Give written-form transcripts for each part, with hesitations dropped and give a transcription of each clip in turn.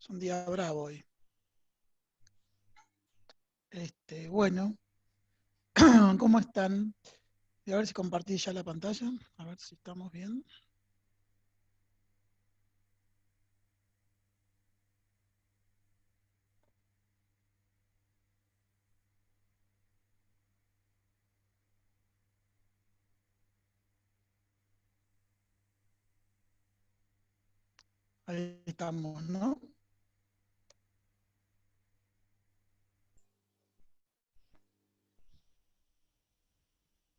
Es un día bravo hoy. Bueno, ¿cómo están? Voy a ver si compartí ya la pantalla, a ver si estamos bien. Ahí estamos, ¿no?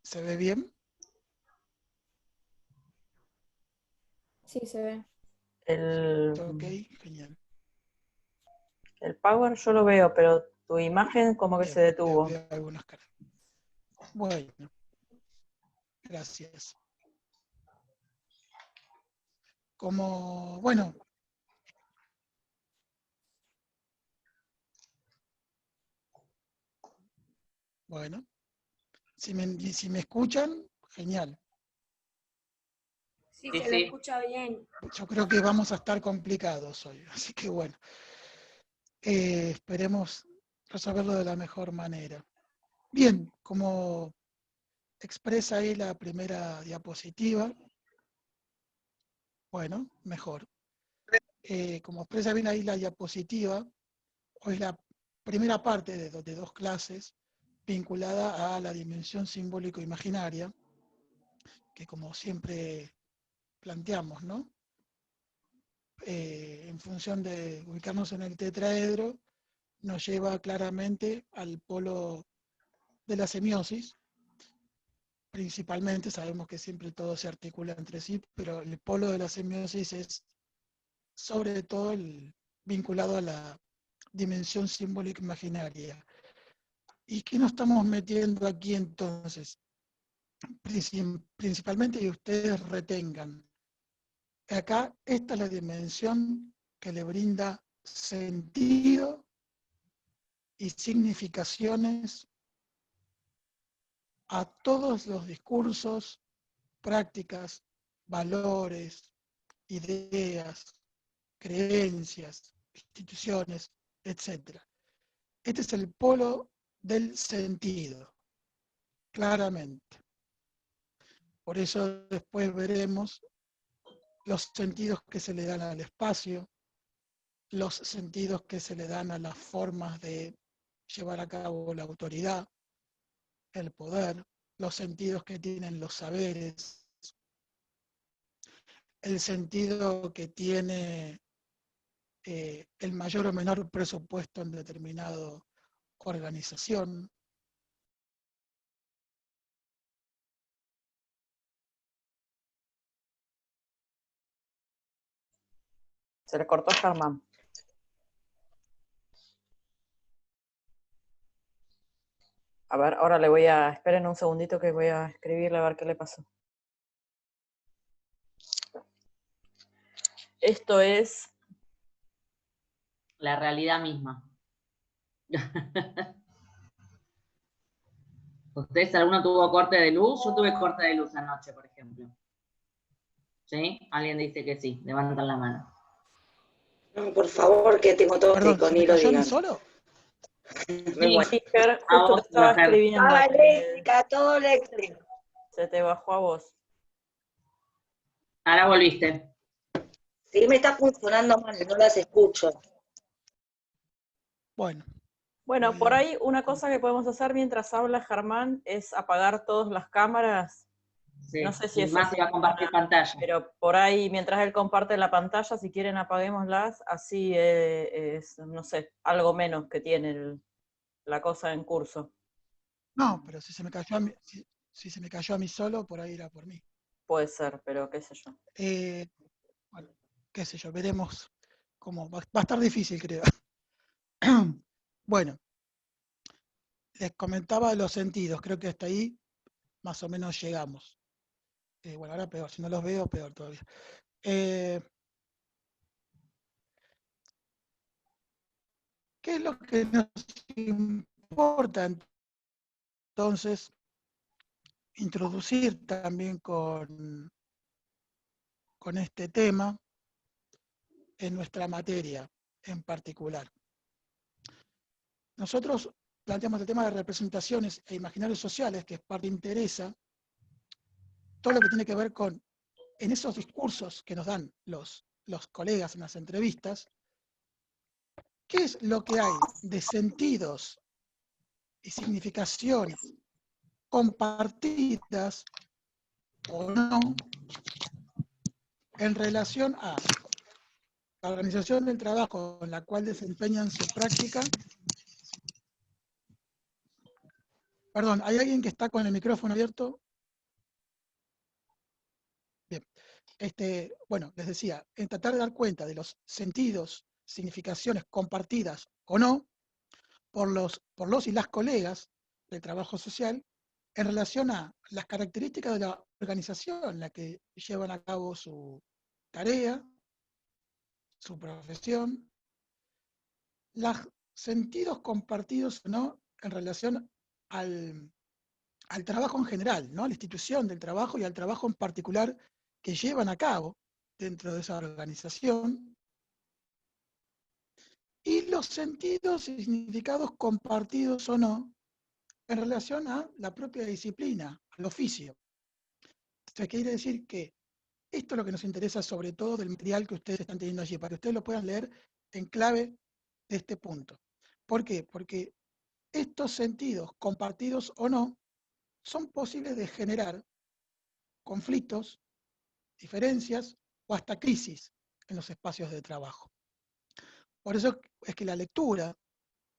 ¿Se ve bien? Sí, se ve. Ok, El, genial. el Power yo lo veo, pero tu imagen como que se Bien, detuvo. veo algunas caras. Bueno, gracias. Bueno, si me escuchan, genial. Sí, Sí, se le sí. escucha bien. Yo creo que vamos a estar complicados hoy, así que bueno, esperemos resolverlo de la mejor manera. Bien, como expresa ahí la primera diapositiva, bueno, mejor. Como expresa bien ahí la diapositiva, hoy es la primera parte de dos clases vinculada a la dimensión simbólico-imaginaria, que como siempre planteamos, ¿no? En función de ubicarnos en el tetraedro, nos lleva claramente al polo de la semiosis. Principalmente sabemos que siempre todo se articula entre sí, pero el polo de la semiosis es sobre todo vinculado a la dimensión simbólica imaginaria. ¿Y qué nos estamos metiendo aquí entonces? Principalmente que ustedes retengan. Acá esta es la dimensión que le brinda sentido y significaciones a todos los discursos, prácticas, valores, ideas, creencias, instituciones, etc. Este es el polo del sentido, claramente. Por eso después veremos los sentidos que se le dan al espacio, los sentidos que se le dan a las formas de llevar a cabo la autoridad, el poder, los sentidos que tienen los saberes, el sentido que tiene el mayor o menor presupuesto en determinada organización. Se le cortó a Germán. A ver, ahora le voy a... Esperen un segundito que voy a escribirle a ver qué le pasó. Esto es la realidad misma. ¿Ustedes alguno tuvo corte de luz? Yo tuve corte de luz anoche, por ejemplo. ¿Sí? Alguien dice que sí, levantan la mano. No, por favor, que tengo Perdón, tóxico, ¿se me ni lo cayó a mí digan. solo? Me muero. Sí, Ger, A justo te vos, estaba Rafael. escribiendo Estaba que eléctrica, todo eléctrico. se te bajó a vos. Ahora volviste. Sí, me está funcionando mal, no las escucho. Bueno. Bueno, por ahí una cosa que podemos hacer mientras habla Germán es apagar todas las cámaras. Sí. No sé si Y eso más iba a compartir pantalla. pero por ahí, mientras él comparte la pantalla, si quieren apaguémoslas, así es, no sé, algo menos que tiene la cosa en curso. No, pero si se me cayó a mí, si se me cayó a mí solo, por ahí era por mí. Puede ser, pero qué sé yo. Bueno, qué sé yo, veremos cómo. Va a estar difícil, creo. Bueno, les comentaba los sentidos, creo que hasta ahí más o menos llegamos. Bueno, ahora peor, si no los veo, peor todavía. ¿Qué es lo que nos importa entonces introducir también con este tema en nuestra materia? en particular. Nosotros planteamos el tema de representaciones e imaginarios sociales, que es parte interesa, todo lo que tiene que ver con, en esos discursos que nos dan los colegas en las entrevistas, ¿qué es lo que hay de sentidos y significaciones compartidas o no en relación a la organización del trabajo en la cual desempeñan su práctica? Perdón, ¿hay alguien que está con el micrófono abierto? Bien. Bueno, les decía, en tratar de dar cuenta de los sentidos, significaciones compartidas o no por los y las colegas del trabajo social en relación a las características de la organización en la que llevan a cabo su tarea, su profesión, los sentidos compartidos o no en relación al trabajo en general, ¿no? A la institución del trabajo y al trabajo en particular que llevan a cabo dentro de esa organización, y los sentidos y significados compartidos o no en relación a la propia disciplina, al oficio. Esto quiere decir que esto es lo que nos interesa sobre todo del material que ustedes están teniendo allí, para que ustedes lo puedan leer en clave de este punto. ¿Por qué? Porque estos sentidos, compartidos o no, son posibles de generar conflictos, diferencias o hasta crisis en los espacios de trabajo. Por eso es que la lectura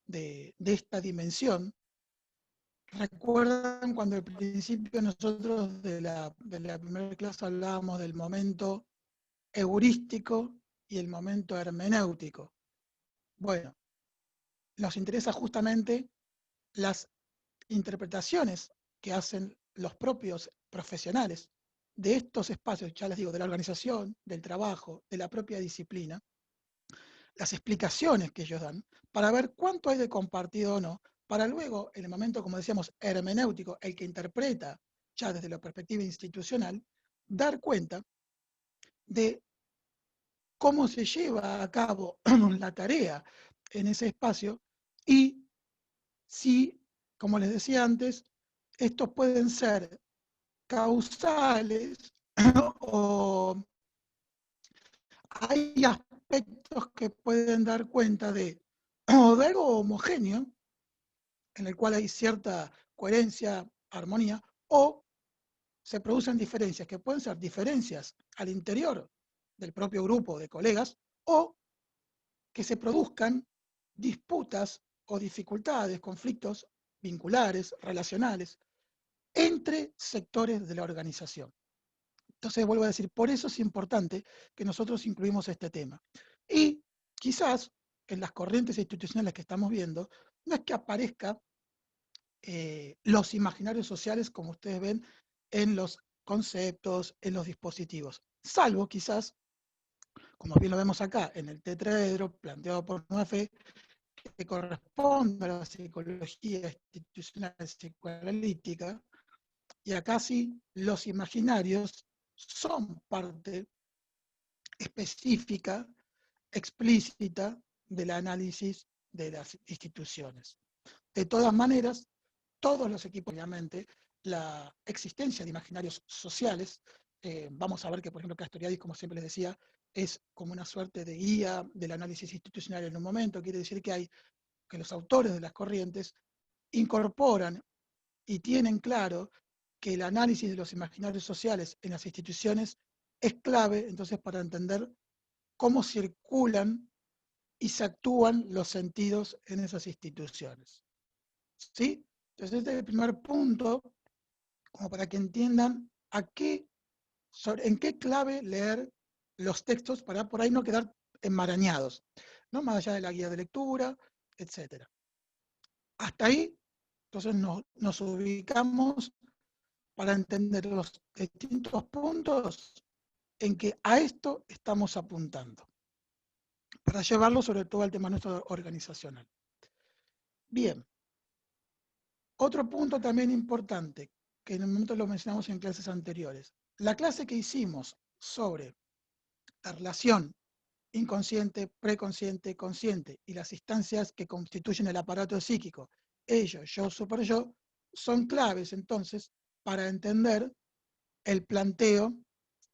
de esta dimensión, recuerdan cuando al principio nosotros de la primera clase hablábamos del momento heurístico y el momento hermenéutico. Bueno, nos interesa justamente las interpretaciones que hacen los propios profesionales de estos espacios, ya les digo, de la organización, del trabajo, de la propia disciplina, las explicaciones que ellos dan, para ver cuánto hay de compartido o no, para luego, en el momento, como decíamos, hermenéutico, el que interpreta ya desde la perspectiva institucional, dar cuenta de cómo se lleva a cabo la tarea en ese espacio y si, como les decía antes, estos pueden ser causales o hay aspectos que pueden dar cuenta de algo homogéneo, en el cual hay cierta coherencia, armonía, o se producen diferencias, que pueden ser diferencias al interior del propio grupo de colegas, o que se produzcan disputas o dificultades, conflictos vinculares, relacionales, entre sectores de la organización. Entonces, vuelvo a decir, por eso es importante que nosotros incluimos este tema. Y quizás en las corrientes institucionales que estamos viendo, no es que aparezca los imaginarios sociales, como ustedes ven, en los conceptos, en los dispositivos, salvo quizás, como bien lo vemos acá, en el tetraedro planteado por Noafé, que corresponde a la psicología institucional psicoanalítica, y acá sí, los imaginarios son parte específica, explícita del análisis de las instituciones. De todas maneras, todos los equipos, obviamente, la existencia de imaginarios sociales, vamos a ver que, por ejemplo, Castoriadis, como siempre les decía, es como una suerte de guía del análisis institucional en un momento, quiere decir que los autores de las corrientes incorporan y tienen claro que el análisis de los imaginarios sociales en las instituciones es clave, entonces, para entender cómo circulan y se actúan los sentidos en esas instituciones. ¿Sí? Entonces, este es el primer punto, como para que entiendan en qué clave leer los textos, para por ahí no quedar enmarañados, ¿no? Más allá de la guía de lectura, etc. Hasta ahí, entonces nos ubicamos para entender los distintos puntos en que a esto estamos apuntando, para llevarlo sobre todo al tema nuestro organizacional. Bien. Otro punto también importante, que en el momento lo mencionamos en clases anteriores. La clase que hicimos sobre la relación inconsciente, preconsciente, consciente, y las instancias que constituyen el aparato psíquico, ello, yo, superyo, son claves entonces para entender el planteo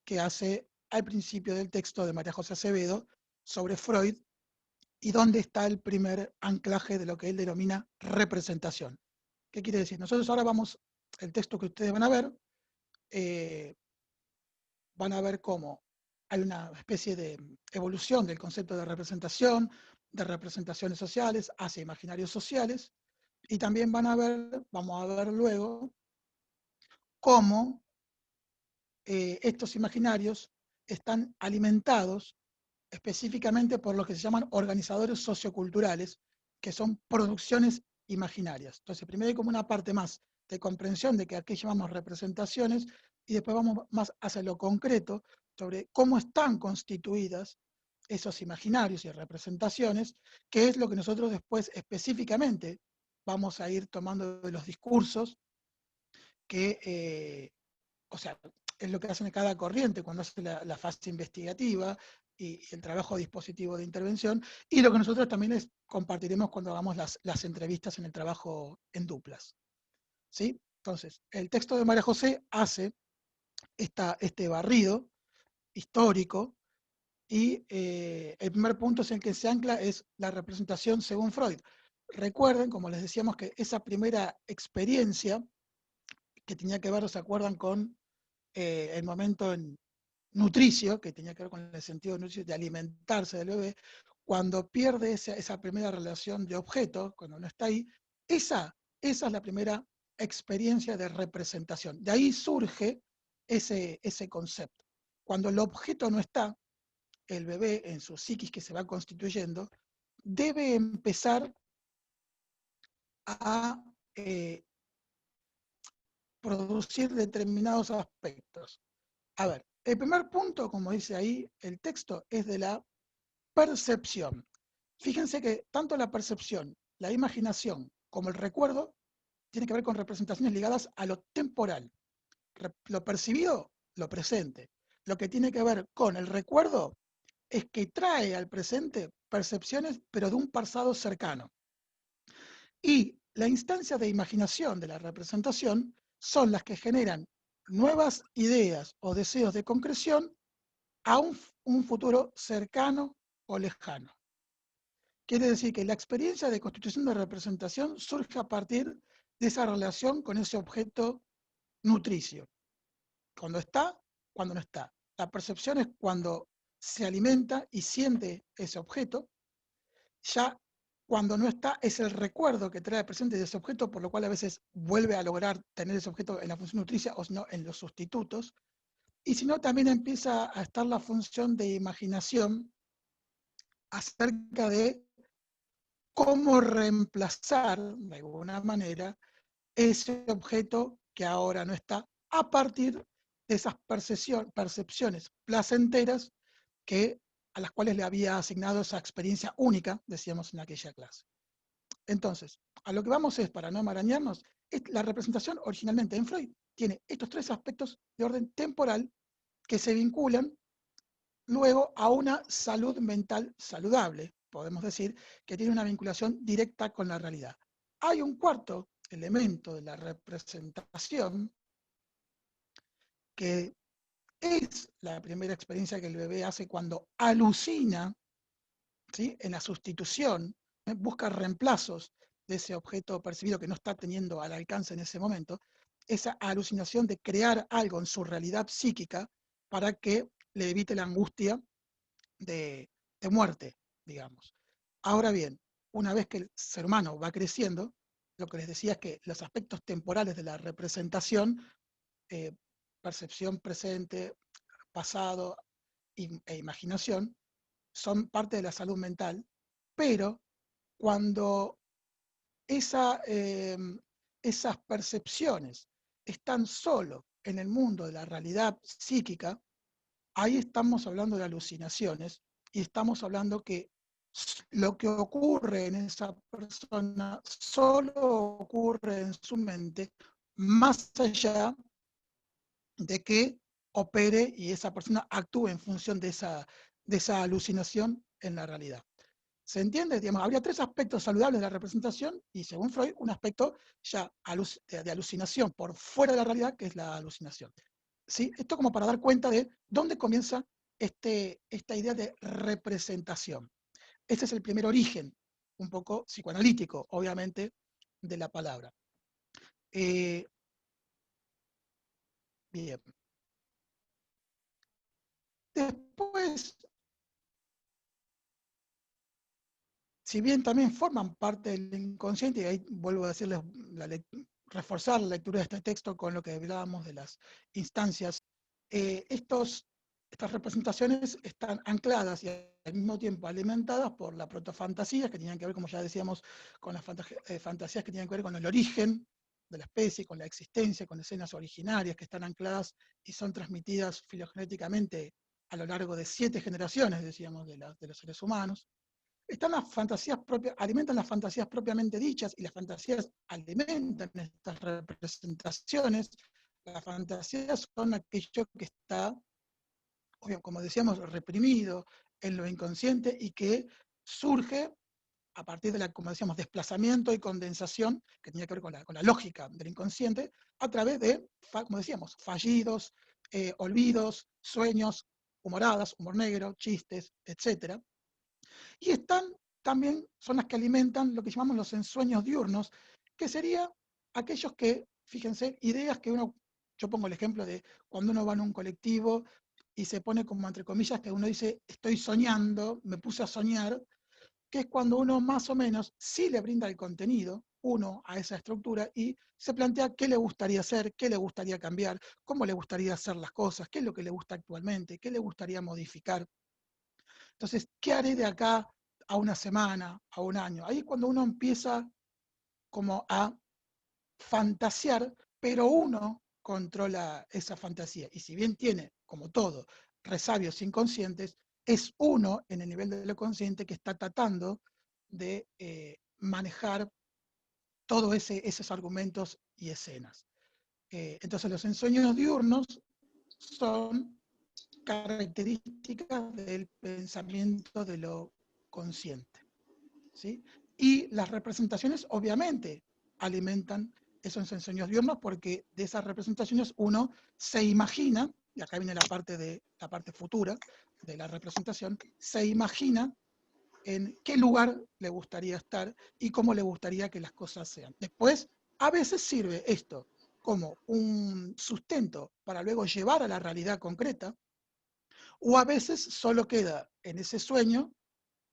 que hace al principio del texto de María José Acevedo sobre Freud y dónde está el primer anclaje de lo que él denomina representación. ¿Qué quiere decir? Nosotros ahora vamos, el texto que ustedes van a ver cómo hay una especie de evolución del concepto de representación, de representaciones sociales hacia imaginarios sociales, y también vamos a ver luego cómo estos imaginarios están alimentados específicamente por lo que se llaman organizadores socioculturales, que son producciones imaginarias. Entonces, primero hay como una parte más de comprensión de que aquí llamamos representaciones, y después vamos más hacia lo concreto sobre cómo están constituidas esos imaginarios y representaciones, que es lo que nosotros después específicamente vamos a ir tomando de los discursos que, o sea, es lo que hacen cada corriente cuando hace la fase investigativa y el trabajo dispositivo de intervención, y lo que nosotros también les compartiremos cuando hagamos las entrevistas en el trabajo en duplas. ¿Sí? Entonces, el texto de María José hace este barrido histórico, y el primer punto en el que se ancla es la representación según Freud. Recuerden, como les decíamos, que esa primera experiencia que tenía que ver, ¿se acuerdan?, con el momento nutricio, que tenía que ver con el sentido nutricio de alimentarse del bebé, cuando pierde esa primera relación de objeto, cuando no está ahí, esa es la primera experiencia de representación. De ahí surge ese concepto. Cuando el objeto no está, el bebé en su psiquis que se va constituyendo, debe empezar a producir determinados aspectos. A ver, el primer punto, como dice ahí el texto, es de la percepción. Fíjense que tanto la percepción, la imaginación, como el recuerdo, tiene que ver con representaciones ligadas a lo temporal. Lo percibido, lo presente. Lo que tiene que ver con el recuerdo es que trae al presente percepciones, pero de un pasado cercano. Y la instancia de imaginación de la representación son las que generan nuevas ideas o deseos de concreción a un futuro cercano o lejano. Quiere decir que la experiencia de constitución de representación surge a partir de esa relación con ese objeto nutricio. Cuando está, cuando no está. La percepción es cuando se alimenta y siente ese objeto. Ya cuando no está, es el recuerdo que trae presente de ese objeto, por lo cual a veces vuelve a lograr tener ese objeto en la función nutricia o si no en los sustitutos. Y si no, también empieza a estar la función de imaginación acerca de cómo reemplazar, de alguna manera, ese objeto que ahora no está, a partir de esas percepciones placenteras a las cuales le había asignado esa experiencia única, decíamos en aquella clase. Entonces, a lo que vamos es, para no marañarnos, la representación originalmente en Freud tiene estos tres aspectos de orden temporal que se vinculan luego a una salud mental saludable, podemos decir, que tiene una vinculación directa con la realidad. Hay un cuarto elemento de la representación que es la primera experiencia que el bebé hace cuando alucina, ¿sí?, en la sustitución, busca reemplazos de ese objeto percibido que no está teniendo al alcance en ese momento, esa alucinación de crear algo en su realidad psíquica para que le evite la angustia de muerte, digamos. Ahora bien, una vez que el ser humano va creciendo, lo que les decía es que los aspectos temporales de la representación, percepción presente, pasado e imaginación, son parte de la salud mental, pero cuando esas percepciones están solo en el mundo de la realidad psíquica, ahí estamos hablando de alucinaciones y estamos hablando que lo que ocurre en esa persona solo ocurre en su mente, más allá de que opere y esa persona actúe en función de de esa alucinación en la realidad. ¿Se entiende? Digamos, habría 3 aspectos saludables de la representación y, según Freud, un aspecto ya de alucinación por fuera de la realidad, que es la alucinación. ¿Sí? Esto como para dar cuenta de dónde comienza esta idea de representación. Este es el primer origen, un poco psicoanalítico, obviamente, de la palabra. Bien. Después, si bien también forman parte del inconsciente, y ahí vuelvo a decirles, reforzar la lectura de este texto con lo que hablábamos de las instancias, estas representaciones están ancladas y al mismo tiempo alimentadas por la protofantasía, que tenían que ver, como ya decíamos, con las fantasías que tenían que ver con el origen de la especie, con la existencia, con escenas originarias que están ancladas y son transmitidas filogenéticamente a lo largo de 7 generaciones, decíamos, de los seres humanos. Están las fantasías propias, alimentan las fantasías propiamente dichas, y las fantasías alimentan estas representaciones. Las fantasías son aquello que está, como decíamos, reprimido en lo inconsciente y que surge a partir de la, como decíamos, desplazamiento y condensación, que tenía que ver con la lógica del inconsciente, a través de, como decíamos, fallidos, olvidos, sueños, humoradas, humor negro, chistes, etc. Y también son las que alimentan lo que llamamos los ensueños diurnos, que sería aquellos que, fíjense, ideas que yo pongo el ejemplo de cuando uno va en un colectivo y se pone como entre comillas que uno dice, estoy soñando, me puse a soñar, que es cuando uno más o menos sí le brinda el contenido, uno a esa estructura, y se plantea qué le gustaría hacer, qué le gustaría cambiar, cómo le gustaría hacer las cosas, qué es lo que le gusta actualmente, qué le gustaría modificar. Entonces, ¿qué haré de acá a una semana, a un año? Ahí es cuando uno empieza como a fantasear, pero uno controla esa fantasía. Y si bien tiene, como todo, resabios inconscientes, es uno en el nivel de lo consciente que está tratando de manejar todos esos argumentos y escenas. Entonces los ensueños diurnos son características del pensamiento de lo consciente, ¿sí? Y las representaciones obviamente alimentan esos ensueños diurnos, porque de esas representaciones uno se imagina, y acá viene la parte futura de la representación, se imagina en qué lugar le gustaría estar y cómo le gustaría que las cosas sean. Después, a veces sirve esto como un sustento para luego llevar a la realidad concreta, o a veces solo queda en ese sueño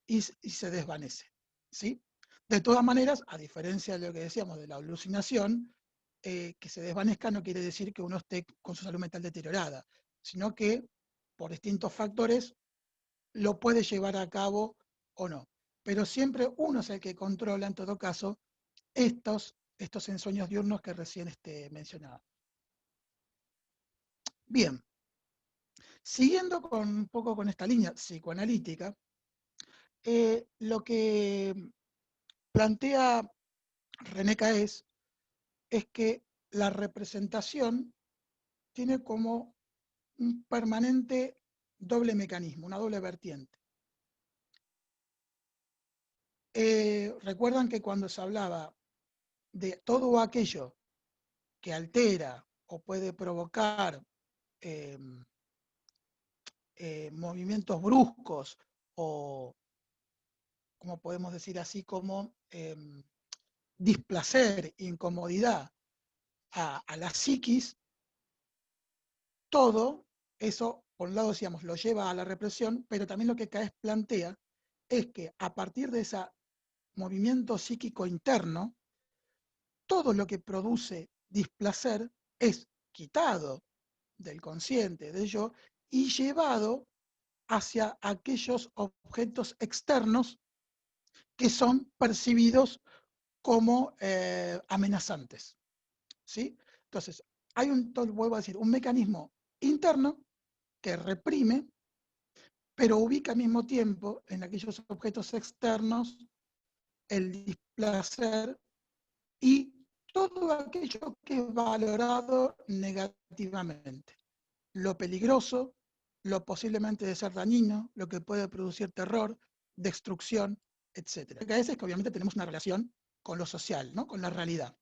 y se desvanece, ¿sí? De todas maneras, a diferencia de lo que decíamos de la alucinación, que se desvanezca no quiere decir que uno esté con su salud mental deteriorada, sino que por distintos factores lo puede llevar a cabo o no. Pero siempre uno es el que controla, en todo caso, estos ensueños diurnos que recién mencionaba. Bien, siguiendo un poco con esta línea psicoanalítica, lo que plantea René Caes es que la representación tiene como un permanente doble mecanismo, una doble vertiente. Recuerdan que cuando se hablaba de todo aquello que altera o puede provocar movimientos bruscos o, como podemos decir así, como displacer, incomodidad a la psiquis, todo eso, por un lado decíamos, lo lleva a la represión, pero también lo que Caes plantea es que a partir de ese movimiento psíquico interno, todo lo que produce displacer es quitado del consciente de ello y llevado hacia aquellos objetos externos que son percibidos como amenazantes, ¿sí? Entonces, hay vuelvo a decir, un mecanismo interno que reprime, pero ubica al mismo tiempo en aquellos objetos externos el displacer y todo aquello que es valorado negativamente. Lo peligroso, lo posiblemente de ser dañino, lo que puede producir terror, destrucción, etc. Lo que es que obviamente tenemos una relación con lo social, ¿no? Con la realidad.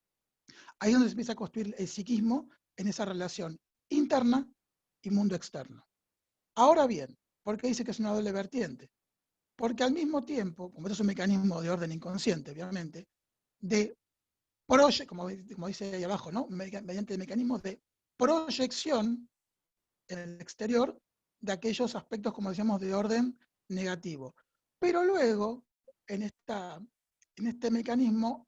Ahí es donde se empieza a construir el psiquismo, en esa relación interna y mundo externo. Ahora bien, ¿por qué dice que es una doble vertiente? Porque al mismo tiempo, como esto es un mecanismo de orden inconsciente, obviamente, como dice ahí abajo, ¿no? Mediante el mecanismo de proyección en el exterior de aquellos aspectos, como decíamos, de orden negativo. Pero luego, en este mecanismo,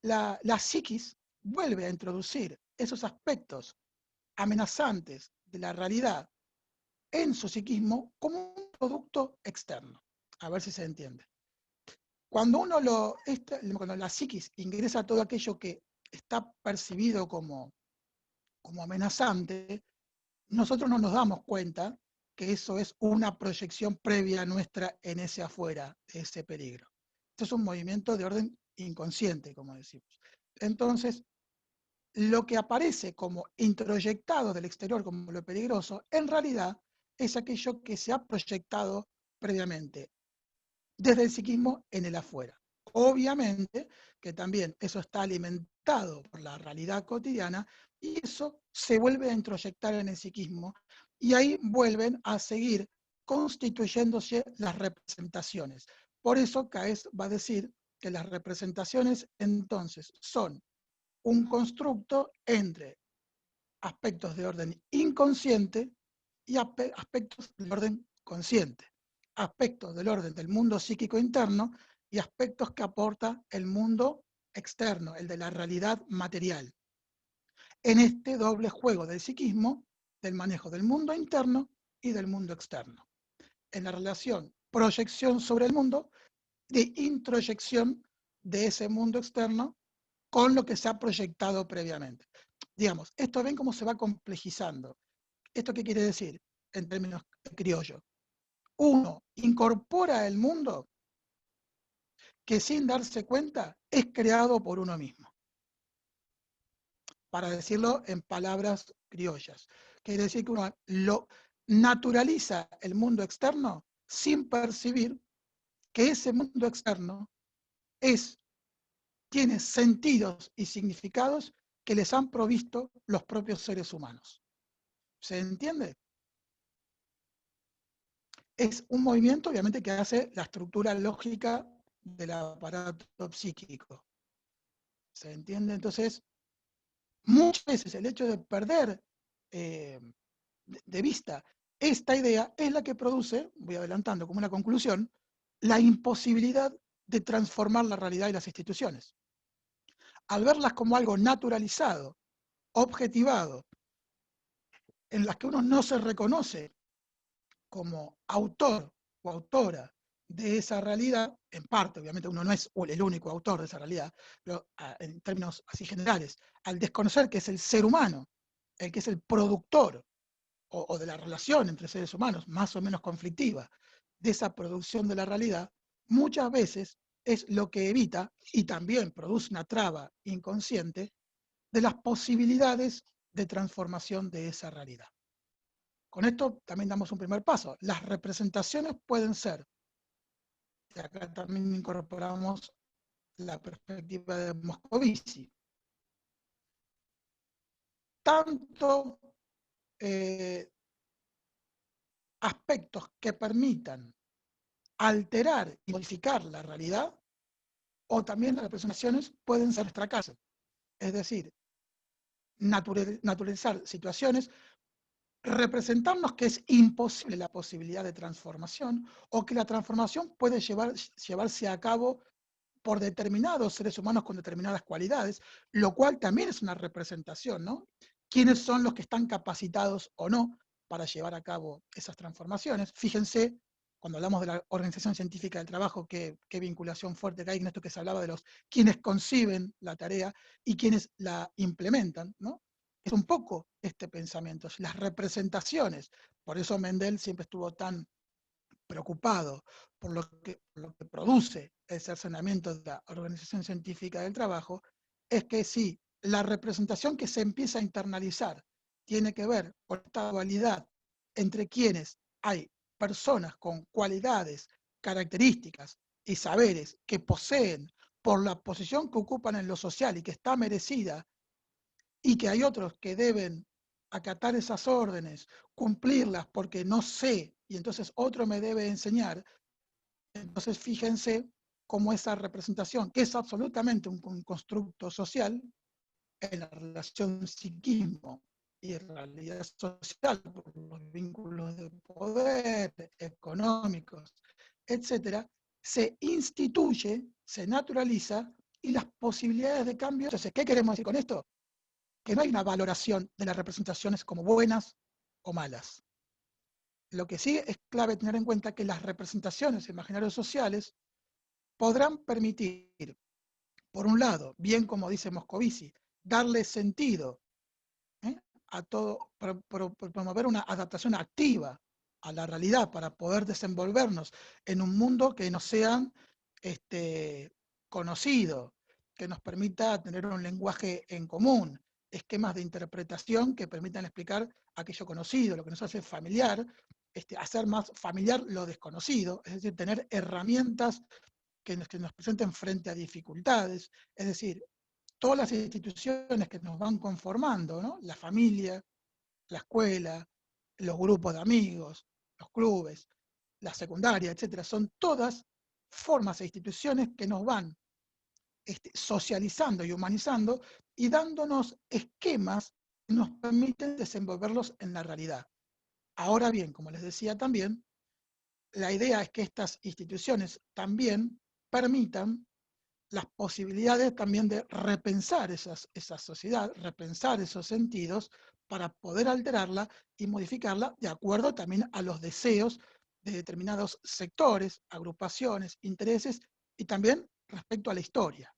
la psiquis vuelve a introducir esos aspectos amenazantes de la realidad en su psiquismo como un producto externo. A ver si se entiende. Cuando cuando la psiquis ingresa todo aquello que está percibido como amenazante, nosotros no nos damos cuenta que eso es una proyección previa nuestra en ese afuera, ese peligro. Esto es un movimiento de orden inconsciente, como decimos. Entonces, lo que aparece como introyectado del exterior como lo peligroso, en realidad es aquello que se ha proyectado previamente, desde el psiquismo en el afuera. Obviamente que también eso está alimentado por la realidad cotidiana y eso se vuelve a introyectar en el psiquismo y ahí vuelven a seguir constituyéndose las representaciones. Por eso Caes va a decir que las representaciones entonces son un constructo entre aspectos de orden inconsciente y aspectos de orden consciente, aspectos del orden del mundo psíquico interno y aspectos que aporta el mundo externo, el de la realidad material. En este doble juego del psiquismo, del manejo del mundo interno y del mundo externo. En la relación proyección sobre el mundo, de introyección de ese mundo externo con lo que se ha proyectado previamente. Digamos, esto ven cómo se va complejizando. ¿Esto qué quiere decir en términos criollos? Uno incorpora el mundo que sin darse cuenta es creado por uno mismo. Para decirlo en palabras criollas. Quiere decir que uno lo naturaliza el mundo externo sin percibir que ese mundo externo tiene sentidos y significados que les han provisto los propios seres humanos. ¿Se entiende? Es un movimiento, obviamente, que hace la estructura lógica del aparato psíquico. ¿Se entiende? Entonces, muchas veces el hecho de perder de vista esta idea es la que produce, voy adelantando como una conclusión, la imposibilidad de transformar la realidad y las instituciones. Al verlas como algo naturalizado, objetivado, en las que uno no se reconoce como autor o autora de esa realidad, en parte, obviamente uno no es el único autor de esa realidad, pero en términos así generales, al desconocer que es el ser humano, el que es el productor o de la relación entre seres humanos, más o menos conflictiva, de esa producción de la realidad, muchas veces es lo que evita y también produce una traba inconsciente de las posibilidades de transformación de esa realidad. Con esto también damos un primer paso. Las representaciones pueden ser, y acá también incorporamos la perspectiva de Moscovici, tanto aspectos que permitan alterar y modificar la realidad, o también las representaciones pueden ser fracasas. Es decir, naturalizar situaciones, representarnos que es imposible la posibilidad de transformación, o que la transformación puede llevarse a cabo por determinados seres humanos con determinadas cualidades, lo cual también es una representación, ¿no? ¿Quiénes son los que están capacitados o no para llevar a cabo esas transformaciones? Fíjense, cuando hablamos de la Organización Científica del Trabajo, qué vinculación fuerte que hay en esto que se hablaba de los quienes conciben la tarea y quienes la implementan, ¿no? Es un poco este pensamiento, las representaciones. Por eso Mendel siempre estuvo tan preocupado por lo que produce el cercenamiento de la Organización Científica del Trabajo, es que si la representación que se empieza a internalizar tiene que ver con esta dualidad entre quienes hay personas con cualidades, características y saberes que poseen por la posición que ocupan en lo social y que está merecida, y que hay otros que deben acatar esas órdenes, cumplirlas porque no sé, y entonces otro me debe enseñar. Entonces fíjense cómo esa representación, que es absolutamente un constructo social, en la relación psiquismo y realidad social, por los vínculos de poder, económicos, etcétera, se instituye, se naturaliza, y las posibilidades de cambio. Entonces, ¿qué queremos decir con esto? Que no hay una valoración de las representaciones como buenas o malas. Lo que sí es clave tener en cuenta que las representaciones imaginarios sociales podrán permitir, por un lado, bien como dice Moscovici, darle sentido a todo, promover una adaptación activa a la realidad para poder desenvolvernos en un mundo que nos sea conocido, que nos permita tener un lenguaje en común, esquemas de interpretación que permitan explicar aquello conocido, lo que nos hace familiar, hacer más familiar lo desconocido, es decir, tener herramientas que nos presenten frente a dificultades, es decir, todas las instituciones que nos van conformando, ¿no? La familia, la escuela, los grupos de amigos, los clubes, la secundaria, etcétera, son todas formas e instituciones que nos van socializando y humanizando y dándonos esquemas que nos permiten desenvolverlos en la realidad. Ahora bien, como les decía también, la idea es que estas instituciones también permitan las posibilidades también de repensar esa sociedad, repensar esos sentidos para poder alterarla y modificarla de acuerdo también a los deseos de determinados sectores, agrupaciones, intereses y también respecto a la historia.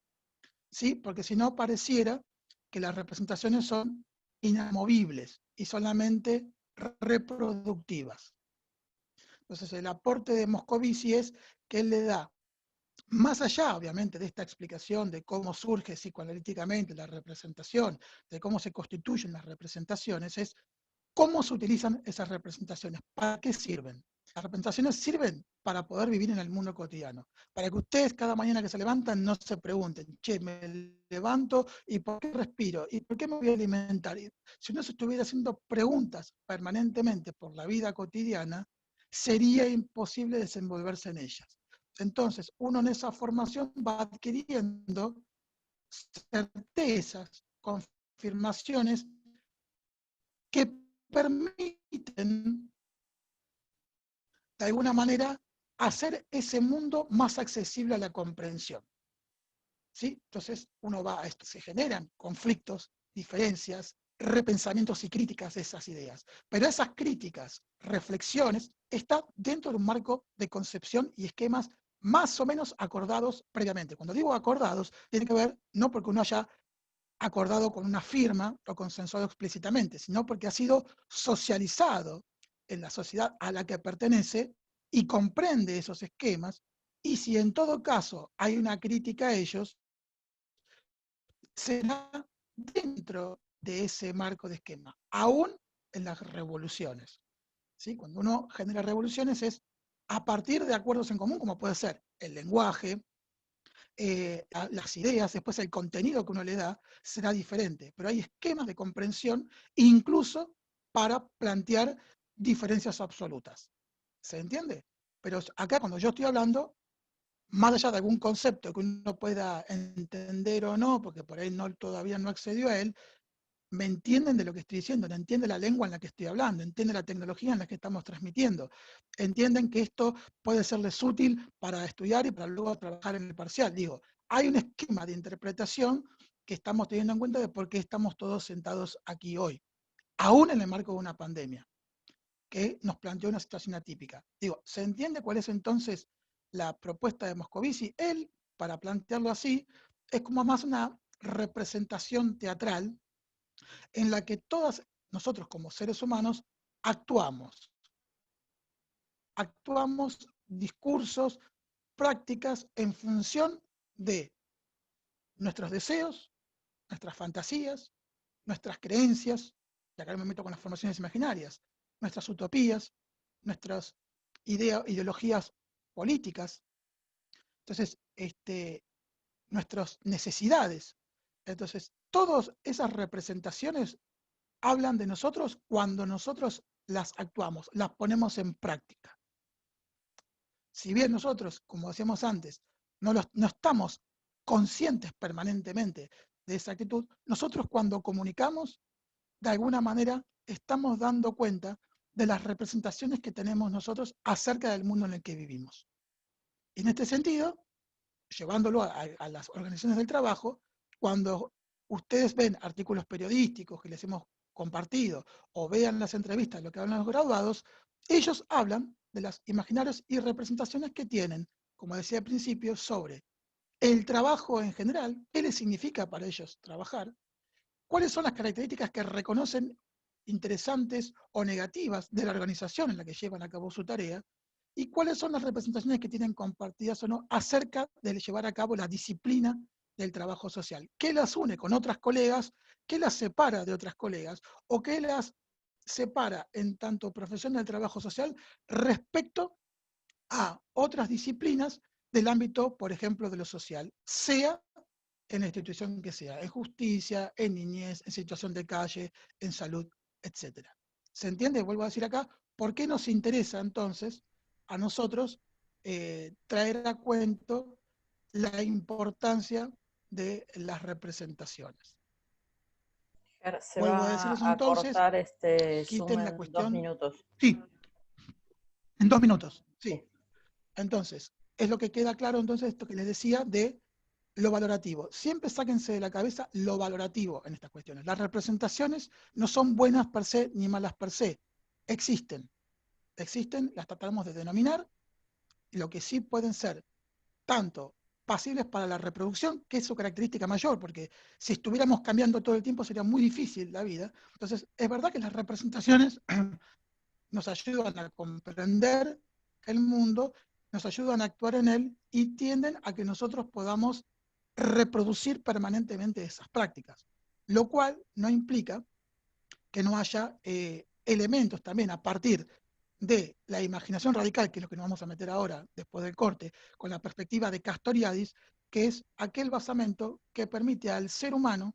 ¿Sí? Porque si no pareciera que las representaciones son inamovibles y solamente reproductivas. Entonces el aporte de Moscovici es que él le da, más allá, obviamente, de esta explicación de cómo surge psicoanalíticamente la representación, de cómo se constituyen las representaciones, es cómo se utilizan esas representaciones, para qué sirven. Las representaciones sirven para poder vivir en el mundo cotidiano, para que ustedes cada mañana que se levantan no se pregunten, che, me levanto y por qué respiro, y por qué me voy a alimentar. Y si uno se estuviera haciendo preguntas permanentemente por la vida cotidiana, sería imposible desenvolverse en ellas. Entonces, uno en esa formación va adquiriendo certezas, confirmaciones que permiten, de alguna manera, hacer ese mundo más accesible a la comprensión. ¿Sí? Entonces, uno va a esto, se generan conflictos, diferencias, repensamientos y críticas de esas ideas. Pero esas críticas, reflexiones, están dentro de un marco de concepción y esquemas más o menos acordados previamente. Cuando digo acordados, tiene que ver no porque uno haya acordado con una firma o consensuado explícitamente, sino porque ha sido socializado en la sociedad a la que pertenece y comprende esos esquemas, y si en todo caso hay una crítica a ellos, será dentro de ese marco de esquema, aún en las revoluciones. ¿Sí? Cuando uno genera revoluciones es a partir de acuerdos en común, como puede ser el lenguaje, las ideas, después el contenido que uno le da será diferente, pero hay esquemas de comprensión incluso para plantear diferencias absolutas. ¿Se entiende? Pero acá cuando yo estoy hablando, más allá de algún concepto que uno pueda entender o no, porque por ahí todavía no accedió a él, me entienden de lo que estoy diciendo, me entiende la lengua en la que estoy hablando, entiende la tecnología en la que estamos transmitiendo, entienden que esto puede serles útil para estudiar y para luego trabajar en el parcial. Digo, hay un esquema de interpretación que estamos teniendo en cuenta de por qué estamos todos sentados aquí hoy, aún en el marco de una pandemia, que nos planteó una situación atípica. Digo, ¿se entiende cuál es entonces la propuesta de Moscovici? Él, para plantearlo así, es como más una representación teatral en la que todos nosotros como seres humanos actuamos discursos, prácticas en función de nuestros deseos, nuestras fantasías, nuestras creencias, y acá me meto con las formaciones imaginarias, nuestras utopías, nuestras ideologías políticas, entonces, nuestras necesidades. Entonces, todas esas representaciones hablan de nosotros cuando nosotros las actuamos, las ponemos en práctica. Si bien nosotros, como decíamos antes, no estamos conscientes permanentemente de esa actitud, nosotros cuando comunicamos, de alguna manera, estamos dando cuenta de las representaciones que tenemos nosotros acerca del mundo en el que vivimos. Y en este sentido, llevándolo a las organizaciones del trabajo, cuando ustedes ven artículos periodísticos que les hemos compartido o vean las entrevistas de lo que hablan los graduados, ellos hablan de las imaginarios y representaciones que tienen, como decía al principio, sobre el trabajo en general, qué les significa para ellos trabajar, cuáles son las características que reconocen interesantes o negativas de la organización en la que llevan a cabo su tarea, y cuáles son las representaciones que tienen compartidas o no acerca de llevar a cabo la disciplina del trabajo social. ¿Qué las une con otras colegas? ¿Qué las separa de otras colegas? ¿O qué las separa en tanto profesión del trabajo social respecto a otras disciplinas del ámbito, por ejemplo, de lo social, sea en la institución que sea, en justicia, en niñez, en situación de calle, en salud, etc. ¿Se entiende? Vuelvo a decir acá, ¿por qué nos interesa entonces a nosotros traer a cuento la importancia de las representaciones? Se Vuelvo a va decir eso a entonces, cortar este Zoom quiten la en 2 cuestión. minutos. Sí, en 2 minutos, sí. Sí. Entonces, es lo que queda claro entonces esto que les decía de lo valorativo. Siempre sáquense de la cabeza lo valorativo en estas cuestiones. Las representaciones no son buenas per se ni malas per se. Existen, las tratamos de denominar, lo que sí pueden ser tanto pasibles para la reproducción, que es su característica mayor, porque si estuviéramos cambiando todo el tiempo sería muy difícil la vida. Entonces, es verdad que las representaciones nos ayudan a comprender el mundo, nos ayudan a actuar en él y tienden a que nosotros podamos reproducir permanentemente esas prácticas, lo cual no implica que no haya elementos también a partir de la imaginación radical, que es lo que nos vamos a meter ahora, después del corte, con la perspectiva de Castoriadis, que es aquel basamento que permite al ser humano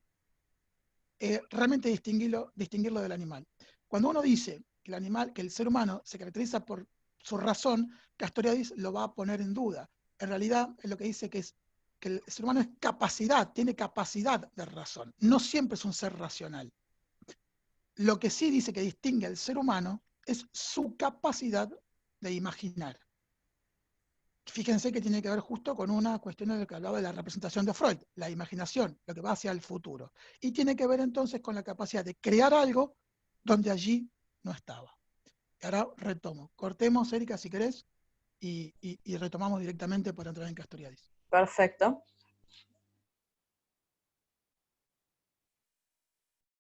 realmente distinguirlo del animal. Cuando uno dice que el ser humano se caracteriza por su razón, Castoriadis lo va a poner en duda. En realidad, es lo que dice que el ser humano tiene capacidad de razón. No siempre es un ser racional. Lo que sí dice que distingue al ser humano es su capacidad de imaginar. Fíjense que tiene que ver justo con una cuestión de lo que hablaba de la representación de Freud, la imaginación, lo que va hacia el futuro. Y tiene que ver entonces con la capacidad de crear algo donde allí no estaba. Y ahora retomo. Cortemos, Erika, si querés, y retomamos directamente para entrar en Castoriadis. Perfecto.